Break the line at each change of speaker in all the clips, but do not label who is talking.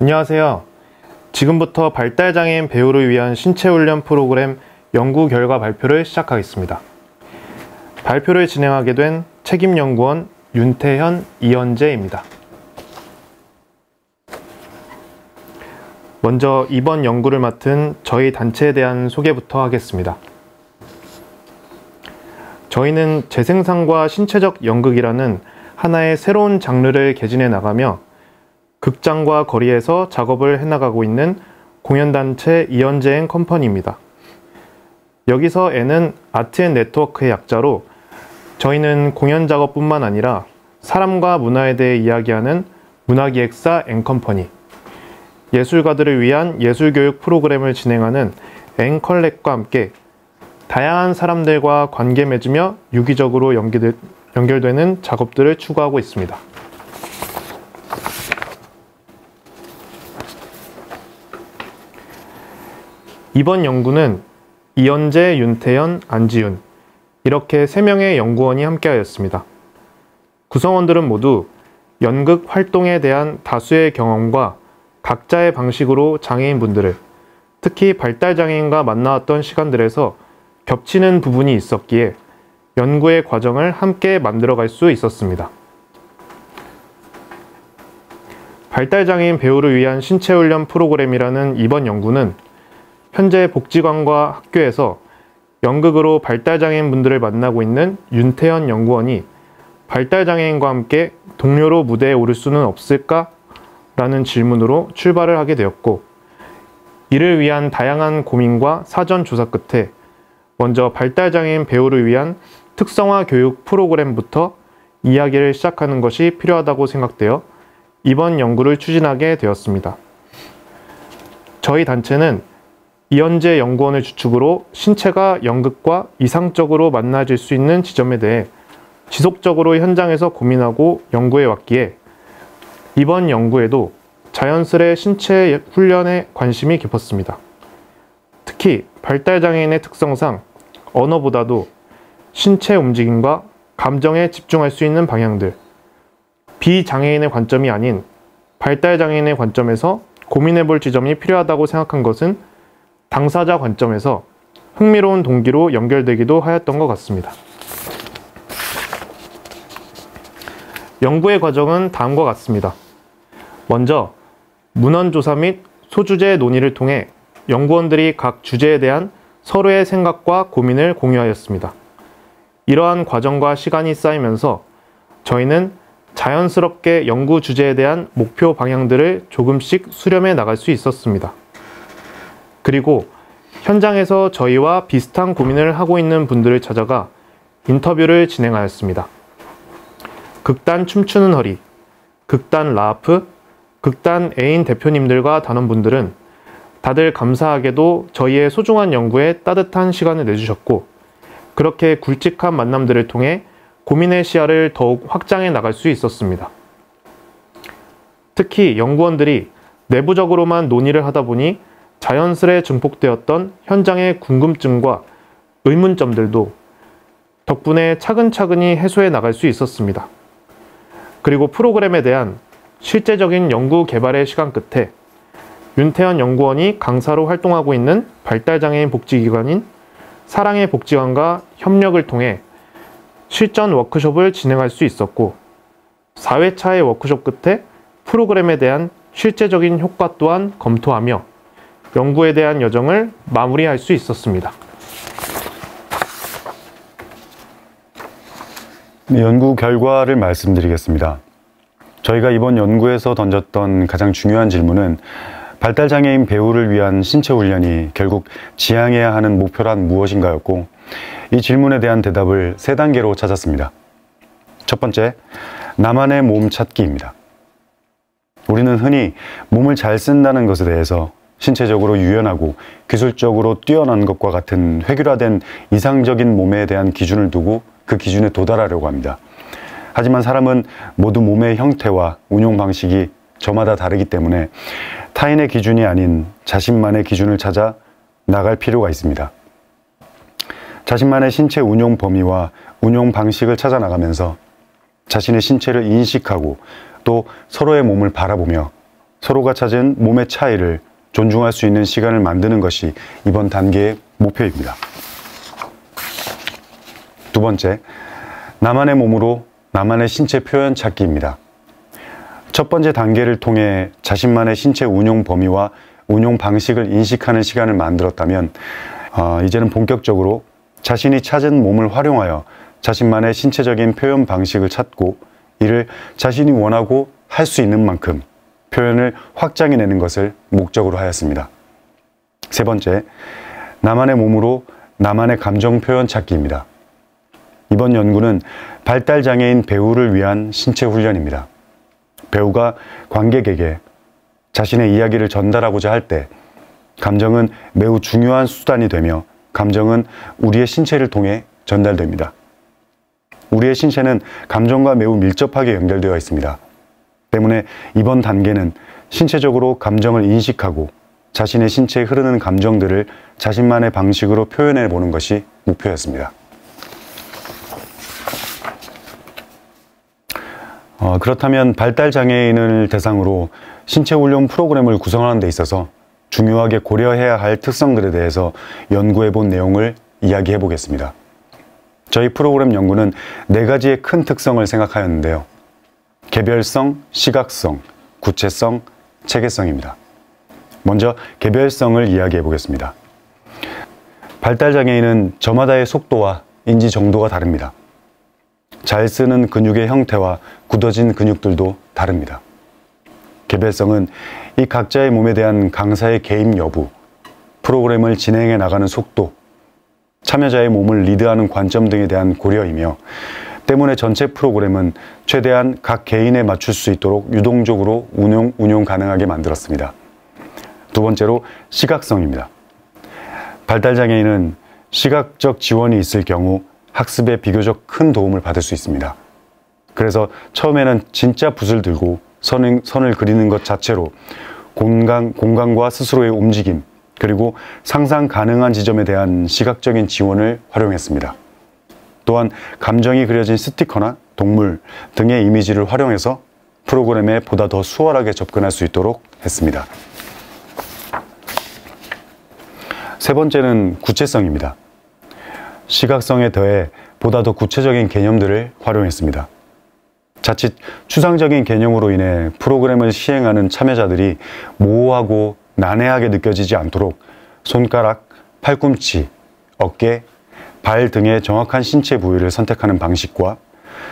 안녕하세요. 지금부터 발달장애인 배우를 위한 신체훈련 프로그램 연구 결과 발표를 시작하겠습니다. 발표를 진행하게 된 책임연구원 윤태현, 이현재입니다. 먼저 이번 연구를 맡은 저희 단체에 대한 소개부터 하겠습니다. 저희는 재생산과 신체적 연극이라는 하나의 새로운 장르를 개진해 나가며 극장과 거리에서 작업을 해나가고 있는 공연단체 이현재 앤 컴퍼니입니다. 여기서 N은 아트앤네트워크의 약자로 저희는 공연 작업뿐만 아니라 사람과 문화에 대해 이야기하는 문화기획사 N컴퍼니, 예술가들을 위한 예술교육 프로그램을 진행하는 N컬렉과 함께 다양한 사람들과 관계 맺으며 유기적으로 연결되는 작업들을 추구하고 있습니다. 이번 연구는 이현재, 윤태현, 안지윤 이렇게 3명의 연구원이 함께하였습니다. 구성원들은 모두 연극 활동에 대한 다수의 경험과 각자의 방식으로 장애인분들을, 특히 발달장애인과 만나왔던 시간들에서 겹치는 부분이 있었기에 연구의 과정을 함께 만들어갈 수 있었습니다. 발달장애인 배우를 위한 신체훈련 프로그램이라는 이번 연구는 현재 복지관과 학교에서 연극으로 발달장애인 분들을 만나고 있는 윤태현 연구원이 발달장애인과 함께 동료로 무대에 오를 수는 없을까? 라는 질문으로 출발을 하게 되었고, 이를 위한 다양한 고민과 사전 조사 끝에 먼저 발달장애인 배우를 위한 특성화 교육 프로그램부터 이야기를 시작하는 것이 필요하다고 생각되어 이번 연구를 추진하게 되었습니다. 저희 단체는 이현재 연구원을 주축으로 신체가 연극과 이상적으로 만나질 수 있는 지점에 대해 지속적으로 현장에서 고민하고 연구해 왔기에 이번 연구에도 자연스레 신체 훈련에 관심이 깊었습니다. 특히 발달장애인의 특성상 언어보다도 신체 움직임과 감정에 집중할 수 있는 방향들, 비장애인의 관점이 아닌 발달장애인의 관점에서 고민해 볼 지점이 필요하다고 생각한 것은 당사자 관점에서 흥미로운 동기로 연결되기도 하였던 것 같습니다. 연구의 과정은 다음과 같습니다. 먼저 문헌조사 및 소주제 논의를 통해 연구원들이 각 주제에 대한 서로의 생각과 고민을 공유하였습니다. 이러한 과정과 시간이 쌓이면서 저희는 자연스럽게 연구 주제에 대한 목표 방향들을 조금씩 수렴해 나갈 수 있었습니다. 그리고 현장에서 저희와 비슷한 고민을 하고 있는 분들을 찾아가 인터뷰를 진행하였습니다. 극단 춤추는 허리, 극단 라프, 극단 애인 대표님들과 단원분들은 다들 감사하게도 저희의 소중한 연구에 따뜻한 시간을 내주셨고, 그렇게 굵직한 만남들을 통해 고민의 시야를 더욱 확장해 나갈 수 있었습니다. 특히 연구원들이 내부적으로만 논의를 하다 보니 자연스레 증폭되었던 현장의 궁금증과 의문점들도 덕분에 차근차근히 해소해 나갈 수 있었습니다. 그리고 프로그램에 대한 실제적인 연구 개발의 시간 끝에 윤태현 연구원이 강사로 활동하고 있는 발달장애인 복지기관인 사랑의 복지관과 협력을 통해 실전 워크숍을 진행할 수 있었고, 4회차의 워크숍 끝에 프로그램에 대한 실제적인 효과 또한 검토하며 연구에 대한 여정을 마무리할 수 있었습니다.
연구 결과를 말씀드리겠습니다. 저희가 이번 연구에서 던졌던 가장 중요한 질문은 발달장애인 배우를 위한 신체훈련이 결국 지향해야 하는 목표란 무엇인가였고, 이 질문에 대한 대답을 3단계로 찾았습니다. 첫 번째, 나만의 몸 찾기입니다. 우리는 흔히 몸을 잘 쓴다는 것에 대해서 신체적으로 유연하고 기술적으로 뛰어난 것과 같은 획일화된 이상적인 몸에 대한 기준을 두고 그 기준에 도달하려고 합니다. 하지만 사람은 모두 몸의 형태와 운용 방식이 저마다 다르기 때문에 타인의 기준이 아닌 자신만의 기준을 찾아 나갈 필요가 있습니다. 자신만의 신체 운용 범위와 운용 방식을 찾아 나가면서 자신의 신체를 인식하고 또 서로의 몸을 바라보며 서로가 찾은 몸의 차이를 존중할 수 있는 시간을 만드는 것이 이번 단계의 목표입니다. 두 번째, 나만의 몸으로 나만의 신체 표현 찾기입니다. 첫 번째 단계를 통해 자신만의 신체 운용 범위와 운용 방식을 인식하는 시간을 만들었다면 이제는 본격적으로 자신이 찾은 몸을 활용하여 자신만의 신체적인 표현 방식을 찾고 이를 자신이 원하고 할 수 있는 만큼 표현을 확장해내는 것을 목적으로 하였습니다. 세 번째, 나만의 몸으로 나만의 감정 표현 찾기입니다. 이번 연구는 발달장애인 배우를 위한 신체 훈련입니다. 배우가 관객에게 자신의 이야기를 전달하고자 할 때 감정은 매우 중요한 수단이 되며 감정은 우리의 신체를 통해 전달됩니다. 우리의 신체는 감정과 매우 밀접하게 연결되어 있습니다. 때문에 이번 단계는 신체적으로 감정을 인식하고 자신의 신체에 흐르는 감정들을 자신만의 방식으로 표현해 보는 것이 목표였습니다. 그렇다면 발달장애인을 대상으로 신체 훈련 프로그램을 구성하는 데 있어서 중요하게 고려해야 할 특성들에 대해서 연구해 본 내용을 이야기해 보겠습니다. 저희 프로그램 연구는 4가지의 큰 특성을 생각하였는데요. 개별성, 시각성, 구체성, 체계성입니다. 먼저 개별성을 이야기해 보겠습니다. 발달장애인은 저마다의 속도와 인지 정도가 다릅니다. 잘 쓰는 근육의 형태와 굳어진 근육들도 다릅니다. 개별성은 이 각자의 몸에 대한 강사의 개입 여부, 프로그램을 진행해 나가는 속도, 참여자의 몸을 리드하는 관점 등에 대한 고려이며 때문에 전체 프로그램은 최대한 각 개인에 맞출 수 있도록 유동적으로 운용 가능하게 만들었습니다. 두 번째로 시각성입니다. 발달장애인은 시각적 지원이 있을 경우 학습에 비교적 큰 도움을 받을 수 있습니다. 그래서 처음에는 진짜 붓을 들고 선을 그리는 것 자체로 공간과 스스로의 움직임, 그리고 상상 가능한 지점에 대한 시각적인 지원을 활용했습니다. 또한 감정이 그려진 스티커나 동물 등의 이미지를 활용해서 프로그램에 보다 더 수월하게 접근할 수 있도록 했습니다. 세 번째는 구체성입니다. 시각성에 더해 보다 더 구체적인 개념들을 활용했습니다. 자칫 추상적인 개념으로 인해 프로그램을 시행하는 참여자들이 모호하고 난해하게 느껴지지 않도록 손가락, 팔꿈치, 어깨, 발 등의 정확한 신체 부위를 선택하는 방식과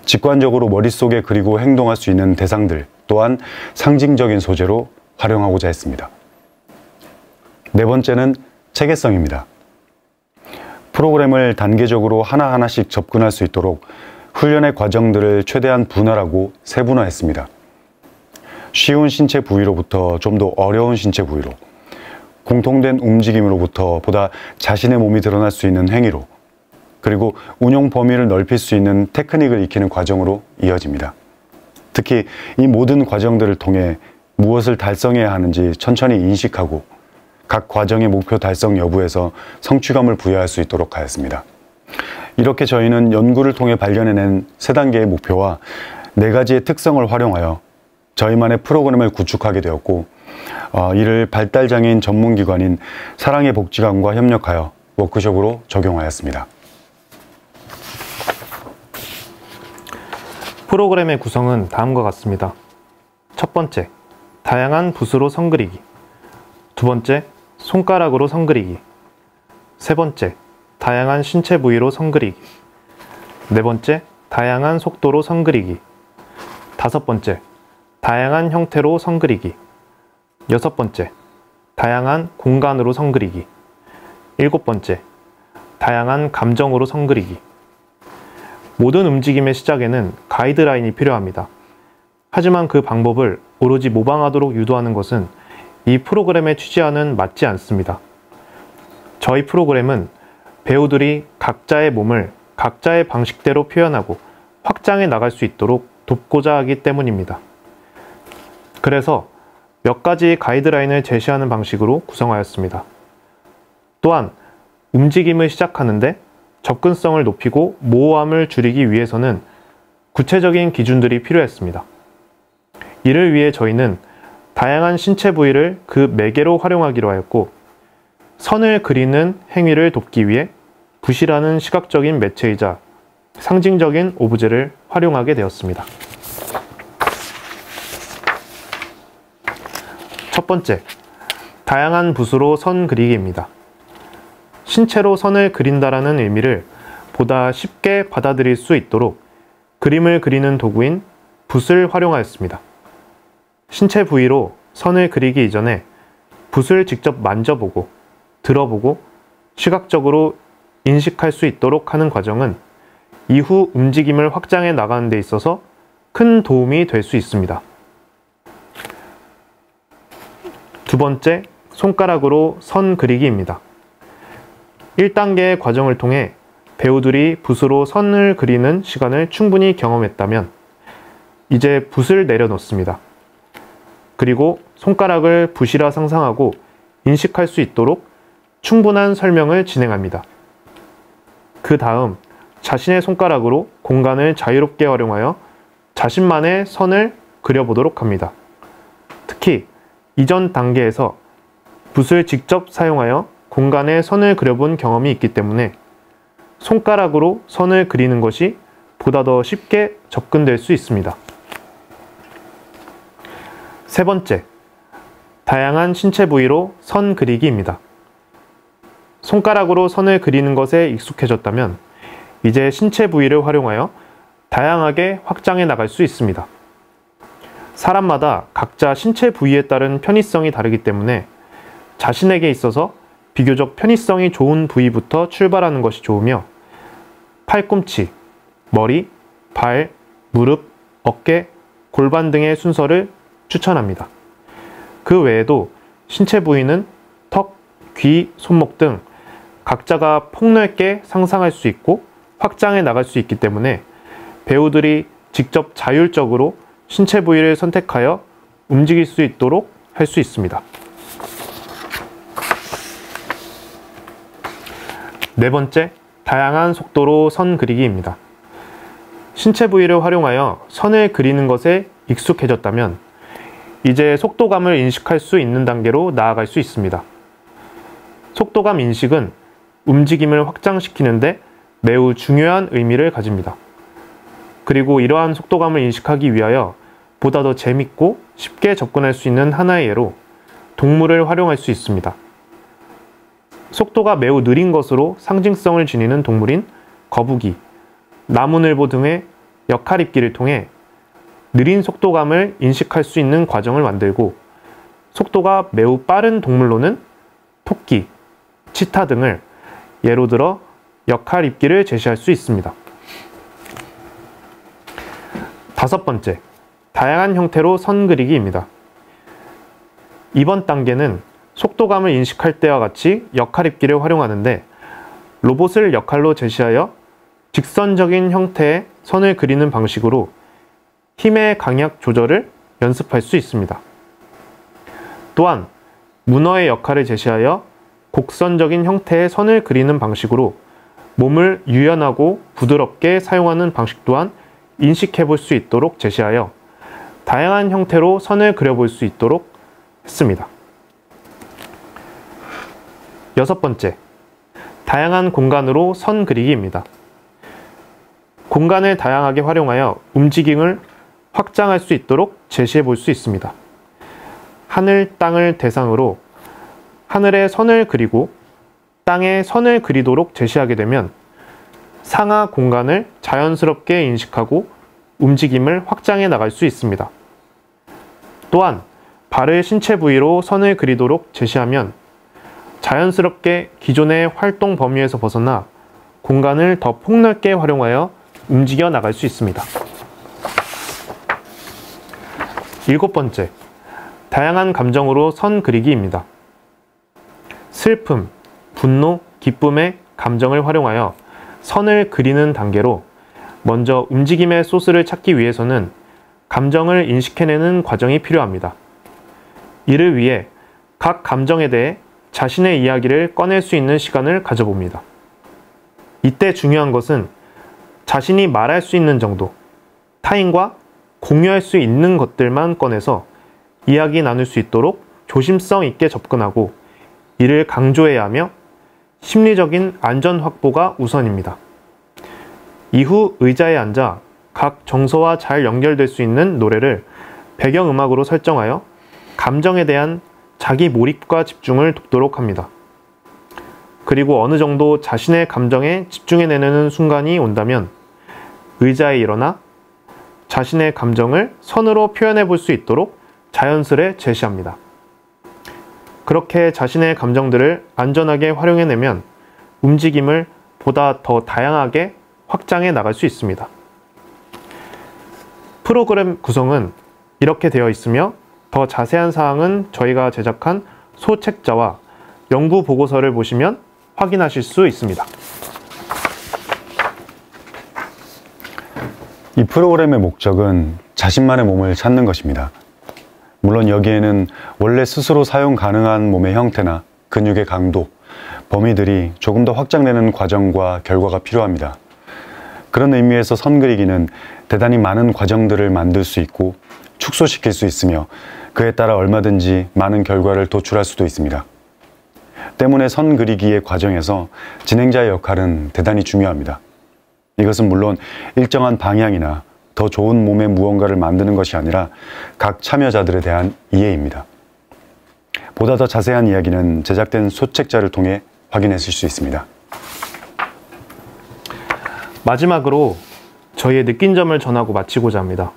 직관적으로 머릿속에 그리고 행동할 수 있는 대상들 또한 상징적인 소재로 활용하고자 했습니다. 네 번째는 체계성입니다. 프로그램을 단계적으로 하나하나씩 접근할 수 있도록 훈련의 과정들을 최대한 분할하고 세분화했습니다. 쉬운 신체 부위로부터 좀 더 어려운 신체 부위로, 공통된 움직임으로부터 보다 자신의 몸이 드러날 수 있는 행위로, 그리고 운용 범위를 넓힐 수 있는 테크닉을 익히는 과정으로 이어집니다. 특히 이 모든 과정들을 통해 무엇을 달성해야 하는지 천천히 인식하고 각 과정의 목표 달성 여부에서 성취감을 부여할 수 있도록 하였습니다. 이렇게 저희는 연구를 통해 발견해낸 3단계의 목표와 4가지의 특성을 활용하여 저희만의 프로그램을 구축하게 되었고 이를 발달장애인 전문기관인 사랑의 복지관과 협력하여 워크숍으로 적용하였습니다.
프로그램의 구성은 다음과 같습니다. 첫 번째, 다양한 붓으로 선 그리기. 두 번째, 손가락으로 선 그리기. 세 번째, 다양한 신체 부위로 선 그리기. 네 번째, 다양한 속도로 선 그리기. 다섯 번째, 다양한 형태로 선 그리기. 여섯 번째, 다양한 공간으로 선 그리기. 일곱 번째, 다양한 감정으로 선 그리기. 모든 움직임의 시작에는 가이드라인이 필요합니다. 하지만 그 방법을 오로지 모방하도록 유도하는 것은 이 프로그램의 취지와는 맞지 않습니다. 저희 프로그램은 배우들이 각자의 몸을 각자의 방식대로 표현하고 확장해 나갈 수 있도록 돕고자 하기 때문입니다. 그래서 몇 가지 가이드라인을 제시하는 방식으로 구성하였습니다. 또한 움직임을 시작하는데 접근성을 높이고 모호함을 줄이기 위해서는 구체적인 기준들이 필요했습니다. 이를 위해 저희는 다양한 신체 부위를 그 매개로 활용하기로 하였고, 선을 그리는 행위를 돕기 위해 붓이라는 시각적인 매체이자 상징적인 오브제를 활용하게 되었습니다. 첫 번째, 다양한 붓으로 선 그리기입니다. 신체로 선을 그린다라는 의미를 보다 쉽게 받아들일 수 있도록 그림을 그리는 도구인 붓을 활용하였습니다. 신체 부위로 선을 그리기 이전에 붓을 직접 만져보고 들어보고 시각적으로 인식할 수 있도록 하는 과정은 이후 움직임을 확장해 나가는 데 있어서 큰 도움이 될 수 있습니다. 두 번째, 손가락으로 선 그리기입니다. 1단계의 과정을 통해 배우들이 붓으로 선을 그리는 시간을 충분히 경험했다면 이제 붓을 내려놓습니다. 그리고 손가락을 붓이라 상상하고 인식할 수 있도록 충분한 설명을 진행합니다. 그 다음 자신의 손가락으로 공간을 자유롭게 활용하여 자신만의 선을 그려보도록 합니다. 특히 이전 단계에서 붓을 직접 사용하여 공간에 선을 그려본 경험이 있기 때문에 손가락으로 선을 그리는 것이 보다 더 쉽게 접근될 수 있습니다. 세 번째, 다양한 신체 부위로 선 그리기입니다. 손가락으로 선을 그리는 것에 익숙해졌다면 이제 신체 부위를 활용하여 다양하게 확장해 나갈 수 있습니다. 사람마다 각자 신체 부위에 따른 편의성이 다르기 때문에 자신에게 있어서 비교적 편의성이 좋은 부위부터 출발하는 것이 좋으며 팔꿈치, 머리, 발, 무릎, 어깨, 골반 등의 순서를 추천합니다. 그 외에도 신체 부위는 턱, 귀, 손목 등 각자가 폭넓게 상상할 수 있고 확장해 나갈 수 있기 때문에 배우들이 직접 자율적으로 신체 부위를 선택하여 움직일 수 있도록 할 수 있습니다. 네 번째, 다양한 속도로 선 그리기입니다. 신체 부위를 활용하여 선을 그리는 것에 익숙해졌다면 이제 속도감을 인식할 수 있는 단계로 나아갈 수 있습니다. 속도감 인식은 움직임을 확장시키는데 매우 중요한 의미를 가집니다. 그리고 이러한 속도감을 인식하기 위하여 보다 더 재밌고 쉽게 접근할 수 있는 하나의 예로 동물을 활용할 수 있습니다. 속도가 매우 느린 것으로 상징성을 지니는 동물인 거북이, 나무늘보 등의 역할입기를 통해 느린 속도감을 인식할 수 있는 과정을 만들고 속도가 매우 빠른 동물로는 토끼, 치타 등을 예로 들어 역할입기를 제시할 수 있습니다. 다섯 번째, 다양한 형태로 선 그리기입니다. 이번 단계는 속도감을 인식할 때와 같이 역할입기를 활용하는데 로봇을 역할로 제시하여 직선적인 형태의 선을 그리는 방식으로 힘의 강약 조절을 연습할 수 있습니다. 또한 문어의 역할을 제시하여 곡선적인 형태의 선을 그리는 방식으로 몸을 유연하고 부드럽게 사용하는 방식 또한 인식해 볼 수 있도록 제시하여 다양한 형태로 선을 그려볼 수 있도록 했습니다. 여섯 번째, 다양한 공간으로 선 그리기입니다. 공간을 다양하게 활용하여 움직임을 확장할 수 있도록 제시해 볼 수 있습니다. 하늘, 땅을 대상으로 하늘에 선을 그리고 땅에 선을 그리도록 제시하게 되면 상하 공간을 자연스럽게 인식하고 움직임을 확장해 나갈 수 있습니다. 또한 발을 신체 부위로 선을 그리도록 제시하면 자연스럽게 기존의 활동 범위에서 벗어나 공간을 더 폭넓게 활용하여 움직여 나갈 수 있습니다. 일곱 번째, 다양한 감정으로 선 그리기입니다. 슬픔, 분노, 기쁨의 감정을 활용하여 선을 그리는 단계로 먼저 움직임의 소스를 찾기 위해서는 감정을 인식해내는 과정이 필요합니다. 이를 위해 각 감정에 대해 자신의 이야기를 꺼낼 수 있는 시간을 가져봅니다. 이때 중요한 것은 자신이 말할 수 있는 정도, 타인과 공유할 수 있는 것들만 꺼내서 이야기 나눌 수 있도록 조심성 있게 접근하고 이를 강조해야 하며 심리적인 안전 확보가 우선입니다. 이후 의자에 앉아 각 정서와 잘 연결될 수 있는 노래를 배경음악으로 설정하여 감정에 대한 자기 몰입과 집중을 돕도록 합니다. 그리고 어느 정도 자신의 감정에 집중해내는 순간이 온다면 의자에 일어나 자신의 감정을 선으로 표현해 볼 수 있도록 자연스레 제시합니다. 그렇게 자신의 감정들을 안전하게 활용해내면 움직임을 보다 더 다양하게 확장해 나갈 수 있습니다. 프로그램 구성은 이렇게 되어 있으며 더 자세한 사항은 저희가 제작한 소책자와 연구 보고서를 보시면 확인하실 수 있습니다.
이 프로그램의 목적은 자신만의 몸을 찾는 것입니다. 물론 여기에는 원래 스스로 사용 가능한 몸의 형태나 근육의 강도, 범위들이 조금 더 확장되는 과정과 결과가 필요합니다. 그런 의미에서 선 그리기는 대단히 많은 과정들을 만들 수 있고 축소시킬 수 있으며 그에 따라 얼마든지 많은 결과를 도출할 수도 있습니다. 때문에 선 그리기의 과정에서 진행자의 역할은 대단히 중요합니다. 이것은 물론 일정한 방향이나 더 좋은 몸의 무언가를 만드는 것이 아니라 각 참여자들에 대한 이해입니다. 보다 더 자세한 이야기는 제작된 소책자를 통해 확인하실 수 있습니다.
마지막으로 저희의 느낀 점을 전하고 마치고자 합니다.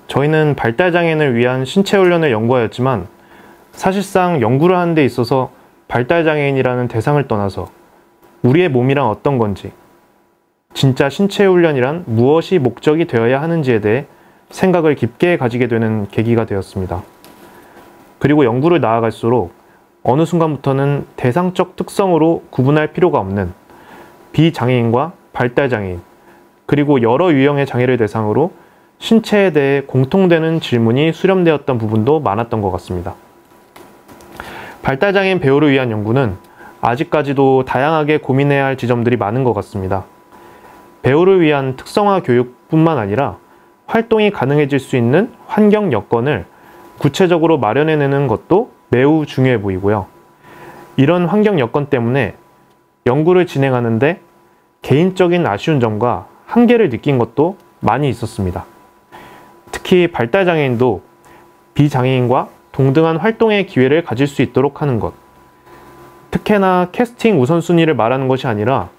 저희는 발달장애인을 위한 신체훈련을 연구하였지만 사실상 연구를 하는 데 있어서 발달장애인이라는 대상을 떠나서 우리의 몸이란 어떤 건지, 진짜 신체훈련이란 무엇이 목적이 되어야 하는지에 대해 생각을 깊게 가지게 되는 계기가 되었습니다. 그리고 연구를 나아갈수록 어느 순간부터는 대상적 특성으로 구분할 필요가 없는 비장애인과 발달장애인, 그리고 여러 유형의 장애를 대상으로 신체에 대해 공통되는 질문이 수렴되었던 부분도 많았던 것 같습니다. 발달장애인 배우를 위한 연구는 아직까지도 다양하게 고민해야 할 지점들이 많은 것 같습니다. 배우를 위한 특성화 교육뿐만 아니라 활동이 가능해질 수 있는 환경 여건을 구체적으로 마련해내는 것도 매우 중요해 보이고요. 이런 환경 여건 때문에 연구를 진행하는데 개인적인 아쉬운 점과 한계를 느낀 것도 많이 있었습니다. 특히 발달장애인도 비장애인과 동등한 활동의 기회를 가질 수 있도록 하는 것. 특혜나 캐스팅 우선순위를 말하는 것이 아니라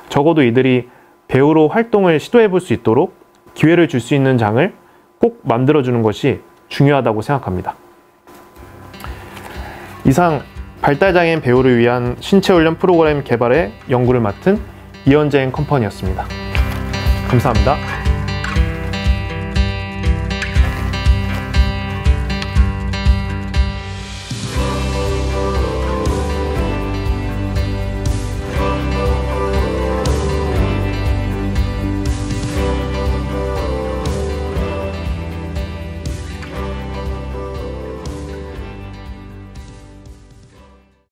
적어도 이들이 배우로 활동을 시도해 볼 수 있도록 기회를 줄 수 있는 장을 꼭 만들어주는 것이 중요하다고 생각합니다. 이상 발달장애인 배우를 위한 신체훈련 프로그램 개발의 연구를 맡은 이현재앤 컴퍼니였습니다. 감사합니다.